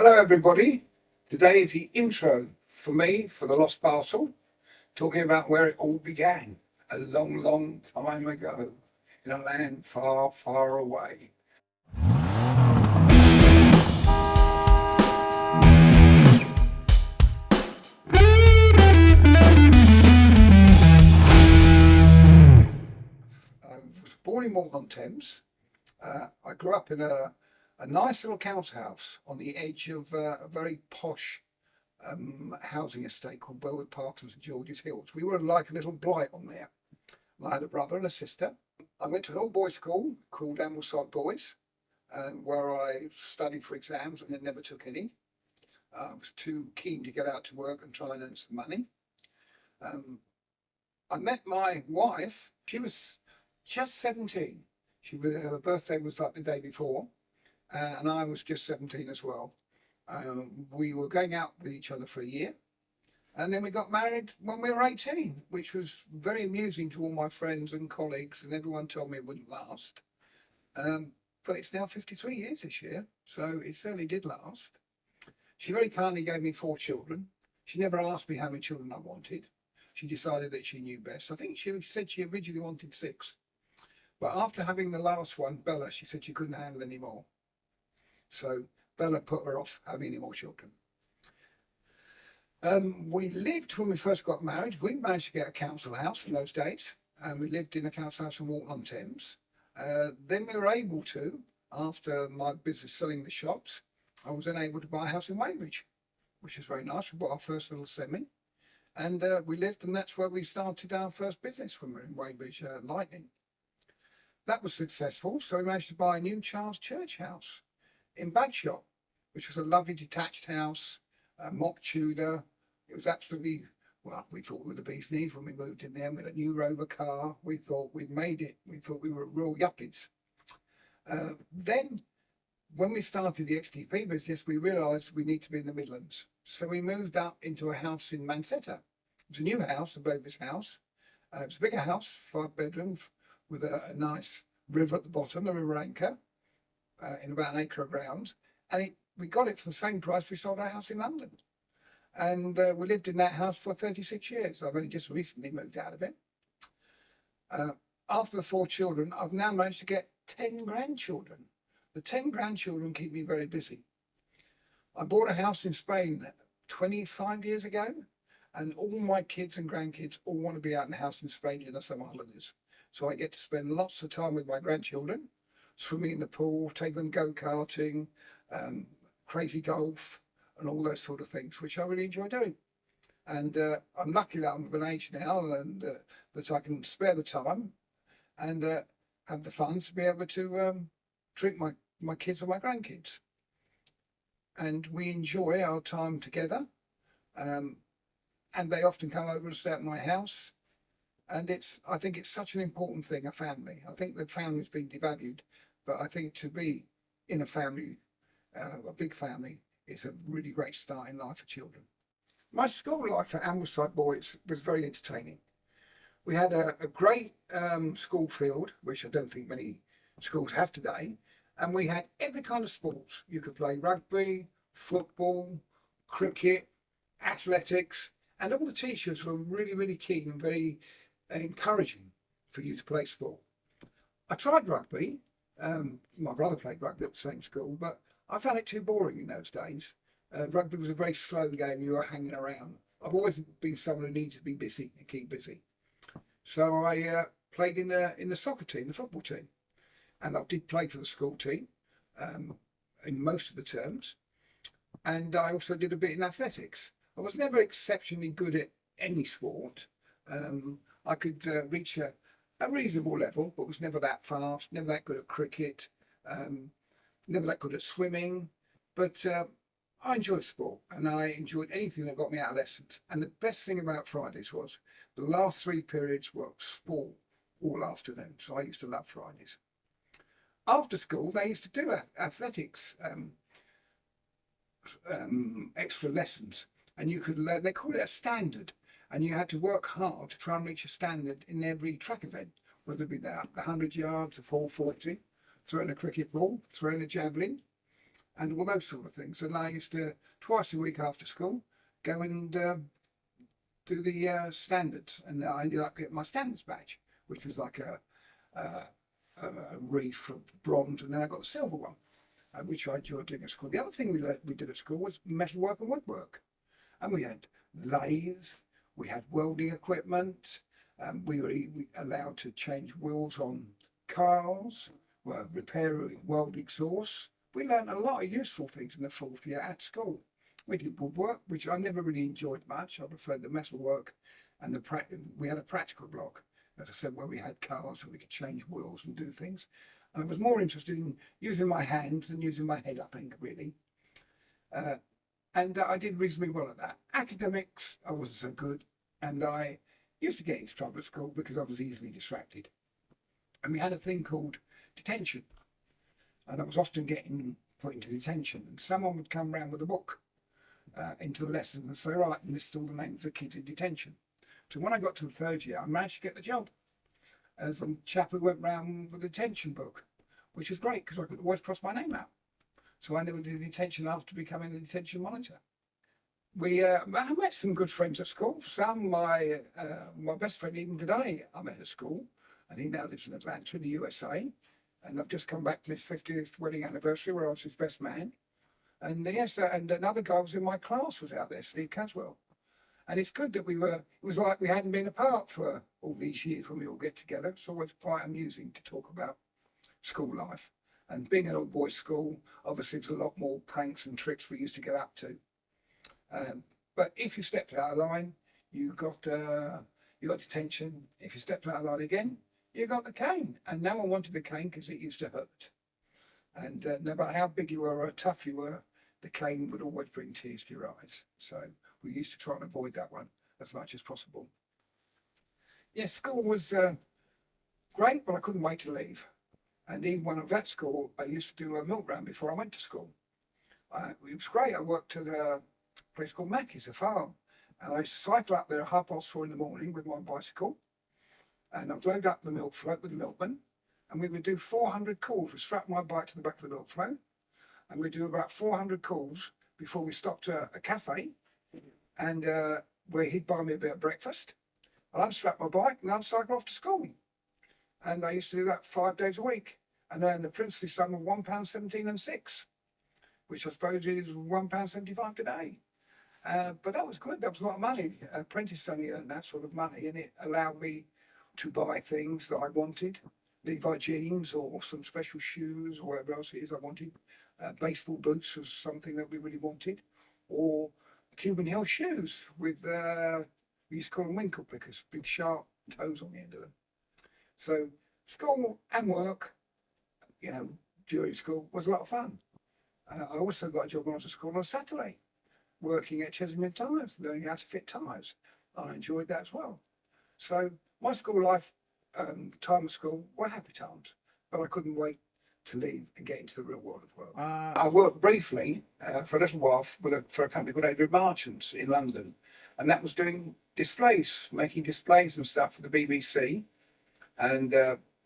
Hello everybody, today is the intro for me for the Lost Parcel, talking about where it all began, a long, long time ago, in a land far, far away. I was born in Walton-on-Thames. I grew up in a nice little council house on the edge of a very posh housing estate called Lost Parcel and St George's Hills. We were like a little blight on there. I had a brother and a sister. I went to an all-boys school called Ambleside Boys, where I studied for exams and then never took any. I was too keen to get out to work and try and earn some money. I met my wife. She was just 17. Her birthday was like the day before, and I was just 17 as well. We were going out with each other for a year, and then we got married when we were 18, which was very amusing to all my friends and colleagues, and everyone told me it wouldn't last. But it's now 53 years this year, so it certainly did last. She very kindly gave me 4 children. She never asked me how many children I wanted. She decided that she knew best. I think she said she originally wanted 6. But after having the last one, Bella, she said she couldn't handle any more. So Bella put her off having any more children. We lived, when we first got married, we managed to get a council house in those days. And we lived in a council house in Walton-on-Thames. Then we were able to, after my business selling the shops, I was then able to buy a house in Weybridge, which was very nice. We bought our first little semi. And we lived, and that's where we started our first business when we were in Weybridge, Lightning. That was successful, so we managed to buy a new Charles Church house in Bagshot, which was a lovely detached house, mock Tudor. It was absolutely, well, we thought we were the bee's knees when we moved in there. We had a new Rover car. We thought we'd made it. We thought we were real yuppies. Then, when we started the XTP business, we realised we need to be in the Midlands. So we moved up into a house in Mansetta. It was a new house above this house. It was a bigger house, 5 bedrooms, with a nice river at the bottom, the River Anchor, in about an acre of ground. And we got it for the same price we sold our house in London. And we lived in that house for 36 years. I've only just recently moved out of it. After the 4 children, I've now managed to get 10 grandchildren. The 10 grandchildren keep me very busy. I bought a house in Spain 25 years ago, and all my kids and grandkids all want to be out in the house in Spain in the summer holidays. So I get to spend lots of time with my grandchildren, swimming in the pool, take them go-karting, crazy golf, and all those sort of things, which I really enjoy doing. And I'm lucky that I'm of an age now and that I can spare the time and have the funds to be able to treat my kids and my grandkids. And we enjoy our time together. And they often come over and stay at my house. And I think it's such an important thing, a family. I think the family's been devalued, but I think to be in a family, a big family, is a really great start in life for children. My school life at Ambleside Boys was very entertaining. We had a great school field, which I don't think many schools have today, and we had every kind of sports. You could play rugby, football, cricket, athletics, and all the teachers were really, really keen and very encouraging for you to play sport. I tried rugby. My brother played rugby at the same school, but I found it too boring in those days. Rugby was a very slow game. You were hanging around. I've always been someone who needs to be busy and keep busy. So I played in the soccer team, the football team. And I did play for the school team in most of the terms. And I also did a bit in athletics. I was never exceptionally good at any sport. I could reach a reasonable level, but was never that fast, never that good at cricket, never that good at swimming. But I enjoyed sport, and I enjoyed anything that got me out of lessons. And the best thing about Fridays was the last 3 periods were sport all afternoon. So I used to love Fridays. After school, they used to do athletics extra lessons, and you could learn. They called it a standard, and you had to work hard to try and reach a standard in every track event, whether it be the 100 yards, the 440, throwing a cricket ball, throwing a javelin. and all those sort of things. And I used to, twice a week after school, go and do the standards, and I ended up getting my standards badge, which was like a wreath of bronze, and then I got the silver one, which I enjoyed doing at school. The other thing we did at school was metalwork and woodwork, and we had lathes, we had welding equipment, we were allowed to change wheels on cars, repairing world exhausts. We learned a lot of useful things in the fourth year at school. We did woodwork, which I never really enjoyed much. I preferred the metalwork, and we had a practical block, as I said, where we had cars and we could change wheels and do things. And I was more interested in using my hands than using my head, I think, really. And I did reasonably well at that. Academics, I wasn't so good, and I used to get into trouble at school because I was easily distracted. And we had a thing called detention, and I was often getting put into detention, and someone would come round with a book into the lesson and say, right, and list all the names of the kids in detention. So when I got to the third year, I managed to get the job as a chap who went round with a detention book, which was great because I could always cross my name out. So I never did detention after becoming a detention monitor. I met some good friends at school. Some, my best friend even today, I met at school, and he now lives in Atlanta in the USA. And I've just come back to his 50th wedding anniversary where I was his best man. And yes, and another guy was in my class was out there, Steve Caswell. And it's good that it was like we hadn't been apart for all these years when we all get together. It's always quite amusing to talk about school life. And being an old boys' school, obviously there's a lot more pranks and tricks we used to get up to. But if you stepped out of line, you got detention. If you stepped out of line again, you got the cane. And no one wanted the cane because it used to hurt. And no matter how big you were or how tough you were, the cane would always bring tears to your eyes. So we used to try and avoid that one as much as possible. Yes, school was great, but I couldn't wait to leave. And even when I was at school, I used to do a milk run before I went to school. It was great. I worked at a place called Mackie's, a farm. And I used to cycle up there at 4:30 in the morning with my bicycle. And I'd load up the milk float with the milkman. And we would do 400 calls. We'd strap my bike to the back of the milk float. And we'd do about 400 calls before we stopped at a cafe. And where he'd buy me a bit of breakfast. I'd unstrap my bike and I'd cycle off to school. And I used to do that 5 days a week. And earn the princely sum of £1.17 and 6, which I suppose is £1.75 today. But that was good. That was a lot of money. Apprentice only earned that sort of money, and it allowed me to buy things that I wanted. Levi jeans or some special shoes or whatever else it is I wanted. Baseball boots was something that we really wanted. Or Cuban heel shoes with, we used to call them winkle pickers, big sharp toes on the end of them. So school and work, during school was a lot of fun. I also got a job when I was at school on a Saturday, working at Chesimard Tyres, learning how to fit tyres. I enjoyed that as well. So my school life, time at school, were happy times, but I couldn't wait to leave and get into the real world of work. I worked briefly for a little while for a company called Adrian Marchants in London, and that was doing displays, making displays and stuff for the BBC and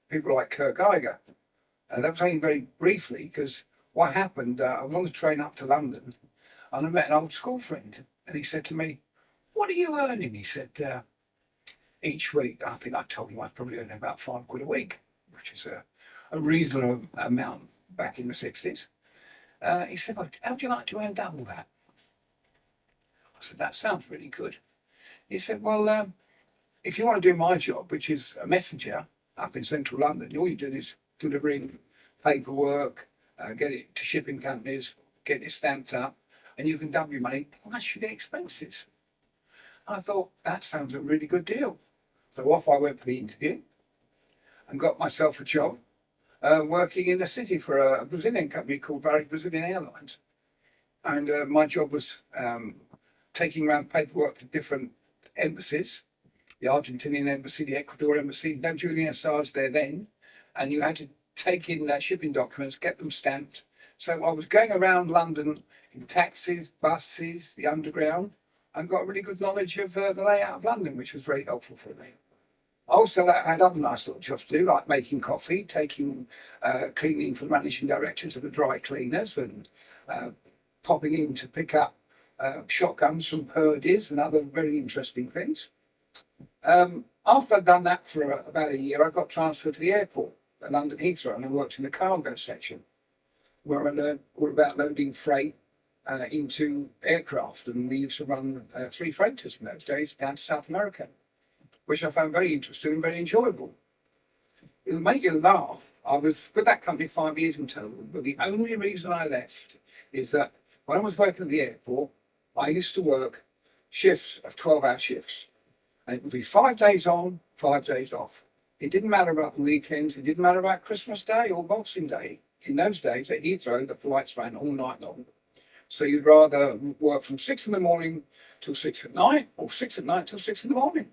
people like Kurt Geiger. And that was only very briefly because what happened, I was on the train up to London and I met an old school friend, and he said to me, "What are you earning?" He said, each week, I think I told him I was probably earning about £5 a week, which is a reasonable amount back in the 60s. He said, "Well, how'd you like to earn double that?" I said, "That sounds really good." He said, "Well, if you want to do my job, which is a messenger up in central London, all you're doing is delivering paperwork, get it to shipping companies, get it stamped up, and you can double your money plus you get expenses." I thought, that sounds a really good deal. So off I went for the interview and got myself a job working in the city for a Brazilian company called Brazilian Airlines. And my job was taking around paperwork to different embassies, the Argentinian embassy, the Ecuador embassy, no Julian Assange there then, and you had to take in their shipping documents, get them stamped. So I was going around London in taxis, buses, the underground, and got really good knowledge of the layout of London, which was very helpful for me. Also, I had other nice little jobs to do, like making coffee, taking cleaning for the managing director to the dry cleaners, and uh, popping in to pick up shotguns from Purdy's and other very interesting things. After I'd done that for about a year, I got transferred to the airport at London Heathrow, and I worked in the cargo section, where I learned all about loading freight into aircraft. And we used to run 3 freighters in those days down to South America, which I found very interesting and very enjoyable. It'll make you laugh. I was with that company 5 years in total, but the only reason I left is that when I was working at the airport, I used to work shifts of 12-hour shifts. And it would be 5 days on, 5 days off. It didn't matter about the weekends. It didn't matter about Christmas Day or Boxing Day. In those days at Heathrow, the flights ran all night long. So you'd rather work from 6 in the morning till 6 at night, or 6 at night till 6 in the morning.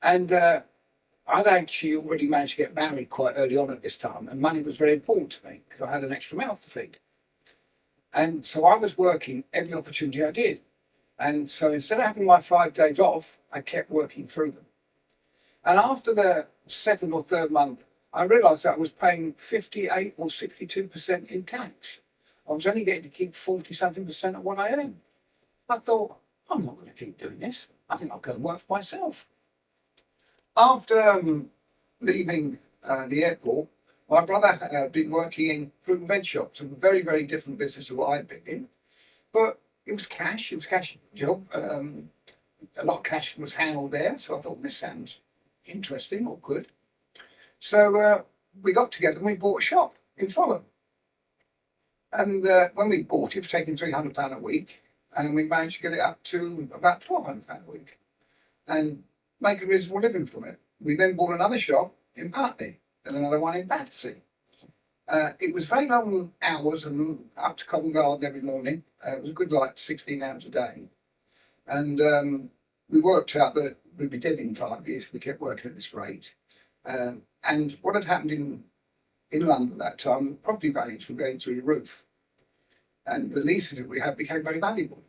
And I'd actually already managed to get married quite early on at this time, and money was very important to me because I had an extra mouth to feed. And so I was working every opportunity I did. And so instead of having my 5 days off, I kept working through them. And after the second or third month, I realised that I was paying 58 or 62% in tax. I was only getting to keep 40-something% of what I earned. I thought, I'm not going to keep doing this. I think I'll go and work for myself. After leaving the airport, my brother had been working in fruit and veg shops, a very, very different business to what I'd been in. But it was cash job. A lot of cash was handled there. So I thought, this sounds interesting or good. So we got together and we bought a shop in Fulham. And when we bought it, it was taking £300 a week. And we managed to get it up to about £1,200 a week. And make a reasonable living from it. We then bought another shop in Putney and another one in Battersea. It was very long hours and up to Covent Garden every morning. It was a good 16 hours a day. And we worked out that we'd be dead in 5 years if we kept working at this rate. And what had happened in London at that time, property values were going through the roof. And the leases that we had became very valuable.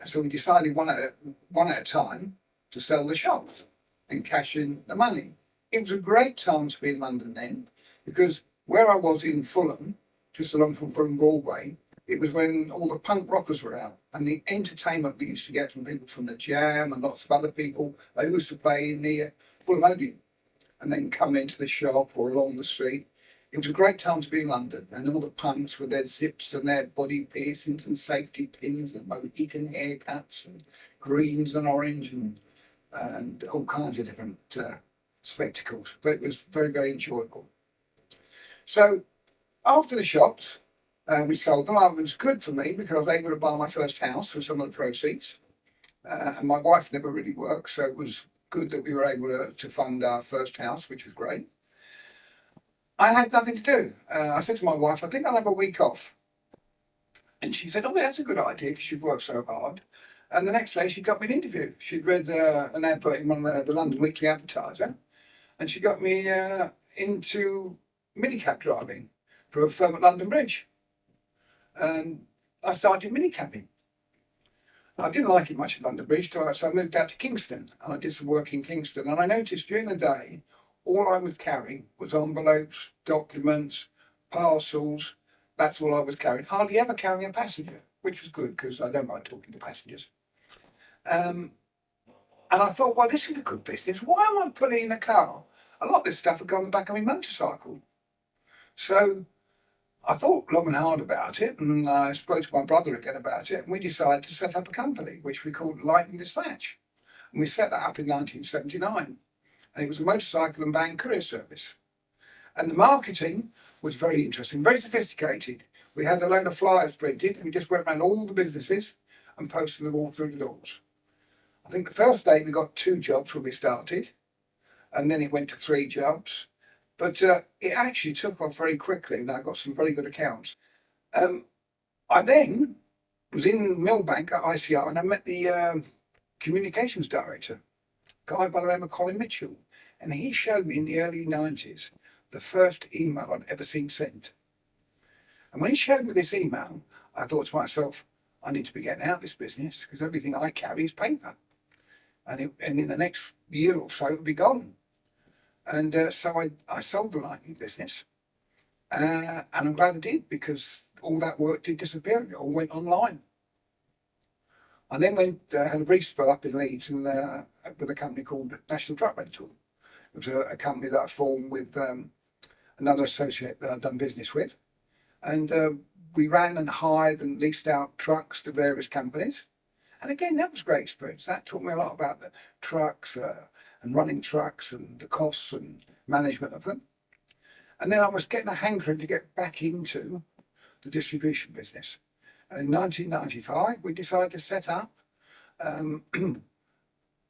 So we decided one at a time to sell the shops and cash in the money. It was a great time to be in London then, because where I was in Fulham, just along from Fulham Broadway, it was when all the punk rockers were out, and the entertainment we used to get from people from the Jam and lots of other people. They used to play in the Fulham Odeon and then come into the shop or along the street. It was a great time to be in London, and all the punks with their zips and their body piercings and safety pins and Mohican haircuts and greens and orange and all kinds of different spectacles. But it was very, very enjoyable. So after the shops, we sold them. It was good for me because I was able to buy my first house for some of the proceeds. And my wife never really worked, so it was good that we were able to fund our first house, which was great. I had nothing to do. I said to my wife, I think I'll have a week off. And she said, oh, that's a good idea because you've worked so hard. And the next day she got me an interview. She'd read an advert in one of the London Weekly Advertiser, and she got me into minicab driving for a firm at London Bridge. And I started minicabbing. I didn't like it much at London Bridge, so I moved out to Kingston, and I did some work in Kingston. And I noticed during the day, all I was carrying was envelopes, documents, parcels. That's all I was carrying. Hardly ever carrying a passenger, which was good because I don't like talking to passengers. And I thought, well, this is a good business. Why am I putting it in a car? A lot of this stuff would go on the back of my motorcycle. So I thought long and hard about it, and I spoke to my brother again about it, and we decided to set up a company, which we called Lightning Dispatch. And we set that up in 1979. And it was a motorcycle and van courier service. And the marketing was very interesting, very sophisticated. We had a load of flyers printed, and we just went around all the businesses and posted them all through the doors. I think the first day we got 2 jobs when we started, and then it went to 3 jobs. But it actually took off very quickly, and I got some very good accounts. I then was in Millbank at ICR, and I met the communications director, a guy by the name of Colin Mitchell. And he showed me in the early 90s the first email I'd ever seen sent. And when he showed me this email, I thought to myself, I need to be getting out of this business because everything I carry is paper. and in the next year or so it would be gone. And so I sold the lightning business, and I'm glad I did, because all that work did disappear. It all went online. I then had a brief spell up in Leeds and with a company called National Truck Rental. It was a company that I formed with another associate that I'd done business with. And we ran and hired and leased out trucks to various companies. And again, that was a great experience. That taught me a lot about the trucks and running trucks and the costs and management of them. And then I was getting a hankering to get back into the distribution business. And in 1995, we decided to set up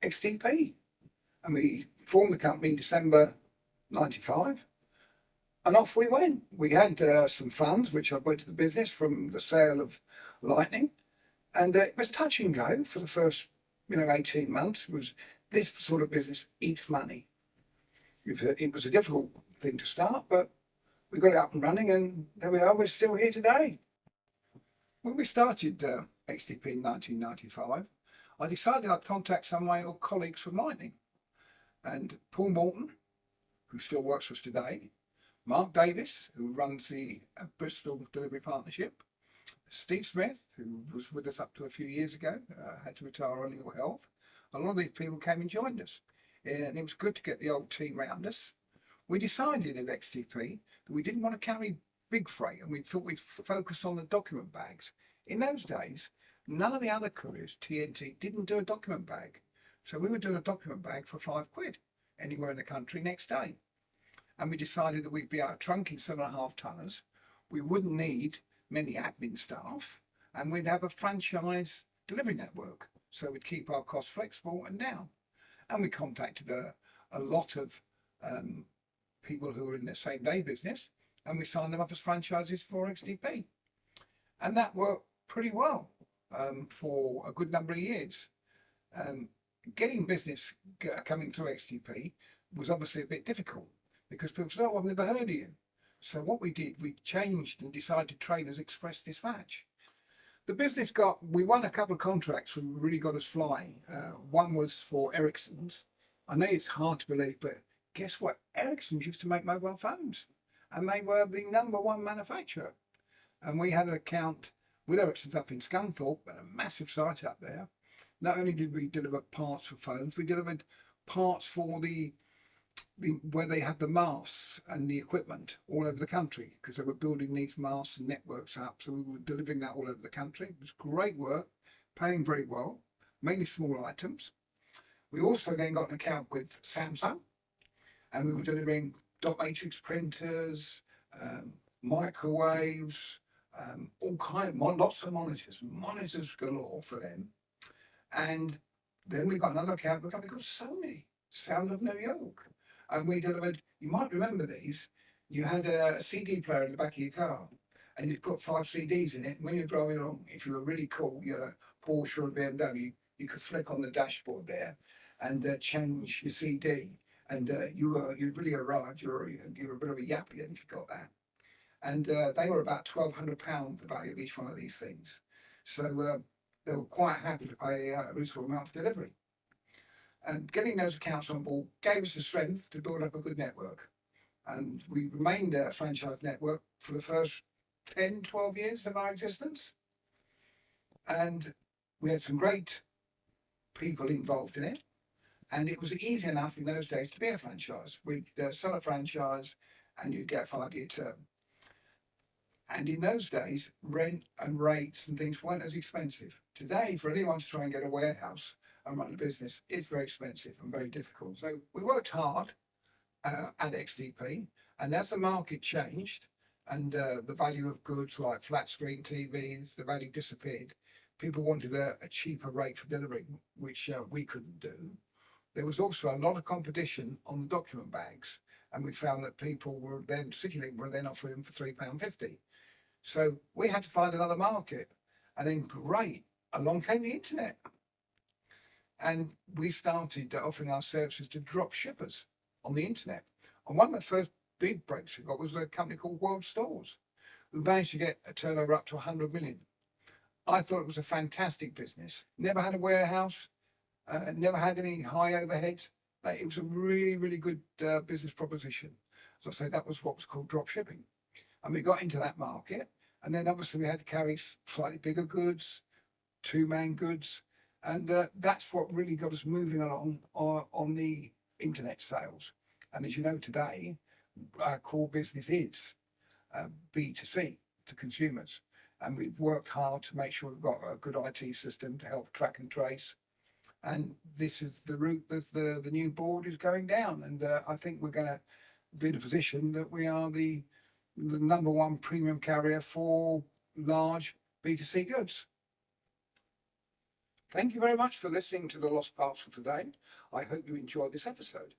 XTP. And we formed the company in December 95. And off we went. We had some funds, which I put to the business from the sale of Lightning. And it was touch and go for the first 18 months. It was this sort of business eats money. It was a difficult thing to start, but we got it up and running, and there we are. We're still here today. When we started XTP in 1995, I decided I'd contact some of my old colleagues from Lightning. And Paul Morton, who still works for us today, Mark Davis, who runs the Bristol Delivery Partnership, Steve Smith, who was with us up to a few years ago, had to retire on ill health. A lot of these people came and joined us, and it was good to get the old team round us. We decided at XTP that we didn't want to carry big freight, and we thought we'd focus on the document bags. In those days, none of the other couriers, TNT, didn't do a document bag. So we were doing a document bag for £5 anywhere in the country next day. And we decided that we'd be out trunking 7.5 tonners. We wouldn't need many admin staff, and we'd have a franchise delivery network. So we'd keep our costs flexible and down. And we contacted a lot of people who were in the same day business, and we signed them up as franchises for XTP. And that worked pretty well for a good number of years. Getting business coming through XTP was obviously a bit difficult, because people said, "Oh, I've never heard of you." So what we did, we changed and decided to trade as express dispatch. The business we won a couple of contracts that really got us flying. One was for Ericsson's. I know it's hard to believe, but guess what? Ericsson's used to make mobile phones, and they were the #1 manufacturer. And we had an account with Ericsson's up in Scunthorpe, and a massive site up there. Not only did we deliver parts for phones, we delivered parts for where they had the masts and the equipment all over the country, because they were building these masts and networks up. So we were delivering that all over the country. It was great work, paying very well, mainly small items. We also then got an account with Samsung, and we were delivering dot matrix printers, microwaves, all kinds, lots of monitors galore for them. And then we got another account with a company called Sony, Sound of New York. And we delivered, you might remember these, you had a CD player in the back of your car, and you'd put 5 CDs in it. And when you're driving along, if you were really cool, you had a Porsche or a BMW, you could flick on the dashboard there and change your CD. And you really arrived, you were a bit of a yappy if you got that. And they were about £1,200, the value of each one of these things. So they were quite happy to pay a reasonable amount for delivery. And getting those accounts on board gave us the strength to build up a good network. And we remained a franchise network for the first 10, 12 years of our existence. And we had some great people involved in it. And it was easy enough in those days to be a franchise. We'd sell a franchise and you'd get a 5-year term. And in those days, rent and rates and things weren't as expensive. Today, for anyone to try and get a warehouse and run a business, it's very expensive and very difficult. So we worked hard at XTP, and as the market changed and the value of goods like flat screen TVs, the value disappeared, people wanted a cheaper rate for delivering, which we couldn't do. There was also a lot of competition on the document bags, and we found that people were then, CityLink were then offering them for £3.50. So we had to find another market. And then along came the internet. And we started offering our services to drop shippers on the internet. And one of the first big breaks we got was a company called World Stores, who managed to get a turnover up to 100 million. I thought it was a fantastic business. Never had a warehouse, Never had any high overheads. It was a really, really good business proposition. As I say, that was what was called drop shipping. And we got into that market. And then obviously we had to carry slightly bigger goods, two-man goods. And that's what really got us moving along on the internet sales. And as you know, today, our core business is B2C, to consumers. And we've worked hard to make sure we've got a good IT system to help track and trace. And this is the route that the new board is going down. And I think we're going to be in a position that we are the number one premium carrier for large B2C goods. Thank you very much for listening to the Lost Parcel today. I hope you enjoyed this episode.